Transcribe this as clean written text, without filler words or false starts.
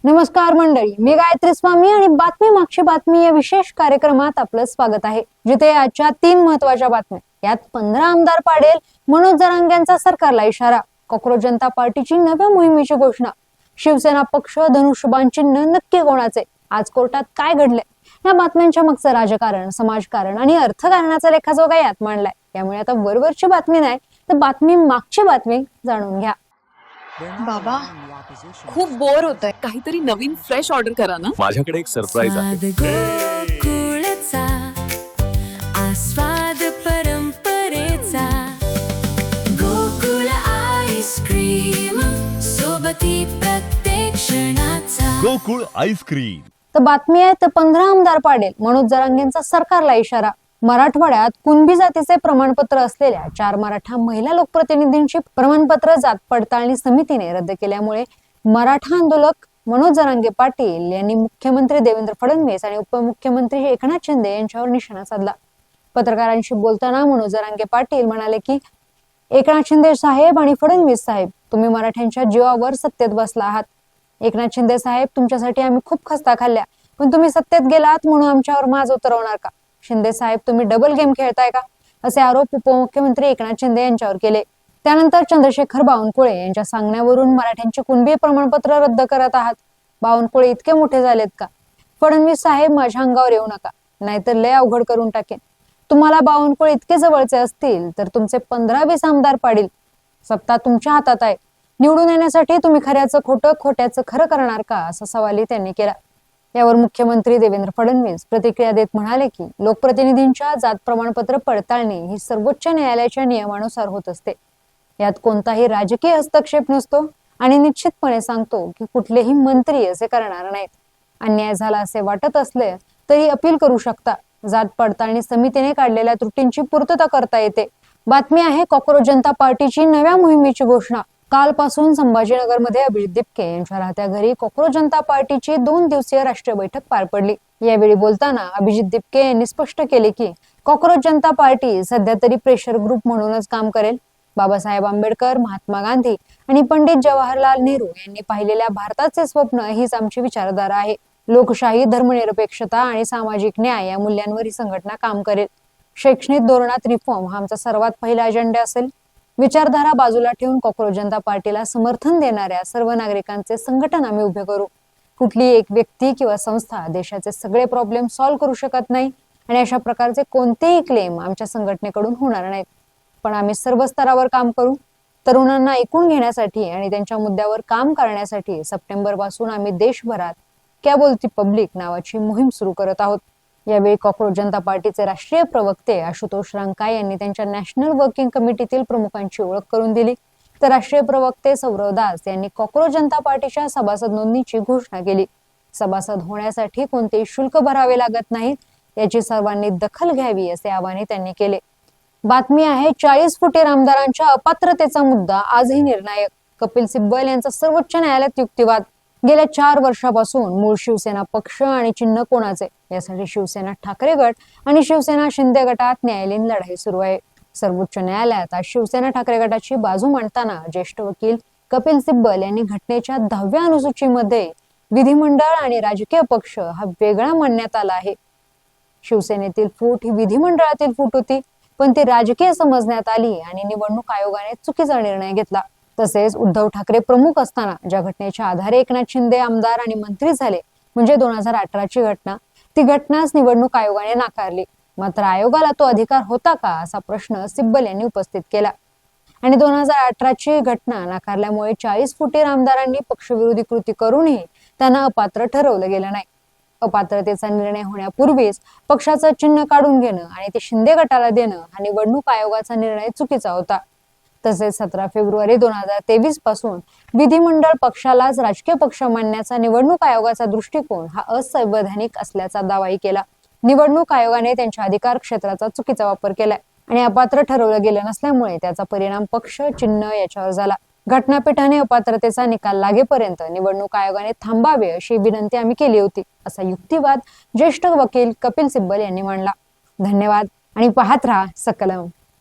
नमस्कार मंडळी, मी गायत्री स्वामी आणि बातमी मागची बातमी या विशेष कार्यक्रमात आपलं स्वागत आहे, जिथे आजच्या 3 महत्वाच्या बातम्या. यात 15 आमदार पाडेल मनोज जरांगेंचा सरकारला इशारा, कॉकरोच जनता पार्टीची नव्या मोहिमेची घोषणा, शिवसेना पक्ष धनुष्यबाण चिन्ह नक्की कोणाचे, आज कोर्टात काय घडले, या बातम्यांच्या मागचं राजकारण, समाजकारण आणि अर्थकारणाचा लेखाजोखा यात मांडलाय. त्यामुळे आता वरवरची बातमी नाही तर बातमी मागची बातमी जाणून घ्या. बाबा खूप बोर होतंय, काहीतरी नवीन फ्रेश ऑर्डर करा ना. माझ्याकडे एक सरप्राईज आहे. गोकुळचा आस्वाद परंपरेचा, गोकुळ आईस्क्रीम सोबती प्रत्येक क्षणाचा. गोकुळ आईस्क्रीम. तर बातमी आहे तर 15 आमदार पाडेल मनोज जरांगेंचा सरकारला इशारा. मराठवाड्यात कुणबी जातीचे प्रमाणपत्र असलेल्या 4 मराठा महिला लोकप्रतिनिधींची प्रमाणपत्र जात पडताळणी समितीने रद्द केल्यामुळे मराठा आंदोलक मनोज जरांगे पाटील यांनी मुख्यमंत्री देवेंद्र फडणवीस आणि उपमुख्यमंत्री एकनाथ शिंदे यांच्यावर निशाणा साधला. पत्रकारांशी बोलताना मनोज जरांगे पाटील म्हणाले की एकनाथ शिंदे साहेब आणि फडणवीस साहेब, तुम्ही मराठ्यांच्या जीवावर सत्तेत बसला आहात. एकनाथ शिंदे साहेब, तुमच्यासाठी आम्ही खूप खस्ता खाल्ल्या, पण तुम्ही सत्तेत गेलात म्हणून आमच्यावर माज उतरवणार का? शिंदे साहेब, तुम्ही डबल गेम खेळताय का? असे आरोप उपमुख्यमंत्री एकनाथ शिंदे यांच्यावर केले. त्यानंतर चंद्रशेखर बावनकुळे यांच्या सांगण्यावरून मराठ्यांचे कुणबी प्रमाणपत्र रद्द करत आहात. बावनकुळे इतके मोठे झालेत का? फडणवीस साहेब, माझ्या अंगावर येऊ नका, नाहीतर लय अवघड करून टाकेन. तुम्हाला बावनकुळे इतके जवळचे असतील तर तुमचे 15-20 आमदार पाडील. सत्ता तुमच्या हातात आहे. निवडून येण्यासाठी तुम्ही खऱ्याचं खोटं, खोट्याचं खरं करणार का, असा सवालही त्यांनी केला. यावर मुख्यमंत्री देवेंद्र फडणवीस प्रतिक्रिया देत म्हणाले की लोकप्रतिनिधींच्या जात प्रमाणपत्र पडताळणी ही सर्वोच्च न्यायालयाच्या नियमानुसार होत असते. यात कोणताही राजकीय हस्तक्षेप नसतो आणि निश्चितपणे सांगतो की कुठलेही मंत्री असे करणार नाहीत. अन्याय झाला असे वाटत असले तरी अपील करू शकता. जात पडताळणी समितीने काढलेल्या त्रुटींची पूर्तता करता येते. बातमी आहे कॉकरोच जनता पार्टीची नव्या मोहिमेची घोषणा. कालपासून संभाजीनगरमध्ये अभिजित दिपके यांच्या राहत्या घरी कॉकरोच जनता पार्टीची 2 दिवसीय राष्ट्रीय बैठक पार पडली. यावेळी बोलताना अभिजित दिपके यांनी स्पष्ट केले की कॉकरोच जनता पार्टी सध्या तरी प्रेशर ग्रुप म्हणूनच काम करेल. बाबासाहेब आंबेडकर, महात्मा गांधी आणि पंडित जवाहरलाल नेहरू यांनी पाहिलेल्या भारताचे स्वप्न हीच आमची विचारधारा आहे. लोकशाही, धर्मनिरपेक्षता आणि सामाजिक न्याय या मूल्यांवर ही संघटना काम करेल. शैक्षणिक धोरणात रिफॉर्म हा आमचा सर्वात पहिला अजेंडा असेल. विचारधारा बाजूला ठेवून कॉकरोच जनता पार्टीला समर्थन देणाऱ्या सर्व नागरिकांचे संघटन आम्ही उभे करू. कुठली एक व्यक्ती किंवा संस्था देशाचे सगळे प्रॉब्लेम सॉल्व्ह करू शकत नाही आणि अशा प्रकारचे कोणतेही क्लेम आमच्या संघटनेकडून होणार नाहीत. पण आम्ही सर्व स्तरावर काम करू. तरुणांना ऐकून घेण्यासाठी आणि त्यांच्या मुद्द्यावर काम करण्यासाठी सप्टेंबर पासून आम्ही देशभरात क्या बोलती पब्लिक नावाची मोहीम सुरू करत आहोत. यावेळी कॉकरोच जनता पार्टीचे राष्ट्रीय प्रवक्ते आशुतोष रांकाय यांनी त्यांच्या नॅशनल वर्किंग कमिटीतील प्रमुखांची ओळख करून दिली. तर राष्ट्रीय प्रवक्ते सौरव दास यांनी कॉकरोच जनता पार्टीच्या सभासद नोंदणीची घोषणा केली. सभासद होण्यासाठी कोणतेही शुल्क भरावे लागत नाहीत, याची सर्वांनी दखल घ्यावी असे आवाहन त्यांनी केले. बातमी आहे 40 फुटीर आमदारांच्या अपात्रतेचा मुद्दा आजही निर्णायक. कपिल सिब्बल यांचा सर्वोच्च न्यायालयात युक्तिवाद. गेल्या 4 वर्षापासून मूळ शिवसेना पक्ष आणि चिन्ह कोणाचे यासाठी शिवसेना ठाकरे गट आणि शिवसेना शिंदे गटात न्यायालयीन लढाई सुरू आहे. सर्वोच्च न्यायालयात आज शिवसेना ठाकरे गटाची बाजू मांडताना ज्येष्ठ वकील कपिल सिब्बल यांनी घटनेच्या 10व्या अनुसूचीमध्ये विधिमंडळ आणि राजकीय पक्ष हा वेगळा मानण्यात आला आहे. शिवसेनेतील फूट ही विधिमंडळातील फूट होती, पण ती राजकीय समजण्यात आली आणि निवडणूक आयोगाने चुकीचा निर्णय घेतला. तसेच उद्धव ठाकरे प्रमुख असताना ज्या घटनेच्या आधारे एकनाथ शिंदे आमदार आणि मंत्री झाले, म्हणजे 2018ची घटना, ती घटनाच निवडणूक आयोगाने नाकारली. मात्र आयोगाला तो अधिकार होता का, असा प्रश्न सिब्बल यांनी उपस्थित केला. आणि 2018ची घटना नाकारल्यामुळे 40 फुटीर आमदारांनी पक्षविरोधी कृती करूनही त्यांना अपात्र ठरवलं गेलं नाही. अपात्रतेचा निर्णय होण्यापूर्वीच पक्षाचं चिन्ह काढून घेणं आणि ते शिंदे गटाला देणं हा निवडणूक आयोगाचा निर्णय चुकीचा होता. तसेच 17 फेब्रुवारी 2023 पासून विधिमंडळ पक्षालाच राजकीय पक्ष मानण्याचा निवडणूक आयोगाचा दृष्टिकोन हा असंवैधानिक असल्याचा दावाही केला. निवडणूक आयोगाने त्यांच्या अधिकार क्षेत्राचा चुकीचा वापर केलाय आणि अपात्र ठरवलं गेलं नसल्यामुळे त्याचा परिणाम पक्ष, चिन्ह याच्यावर झाला. घटनापीठाने अपात्रतेचा निकाल लागेपर्यंत निवडणूक आयोगाने थांबावे अशी विनंती आम्ही केली होती, असा युक्तिवाद ज्येष्ठ वकील कपिल सिब्बल यांनी मांडला. धन्यवाद आणि पाहत राहा सकलम.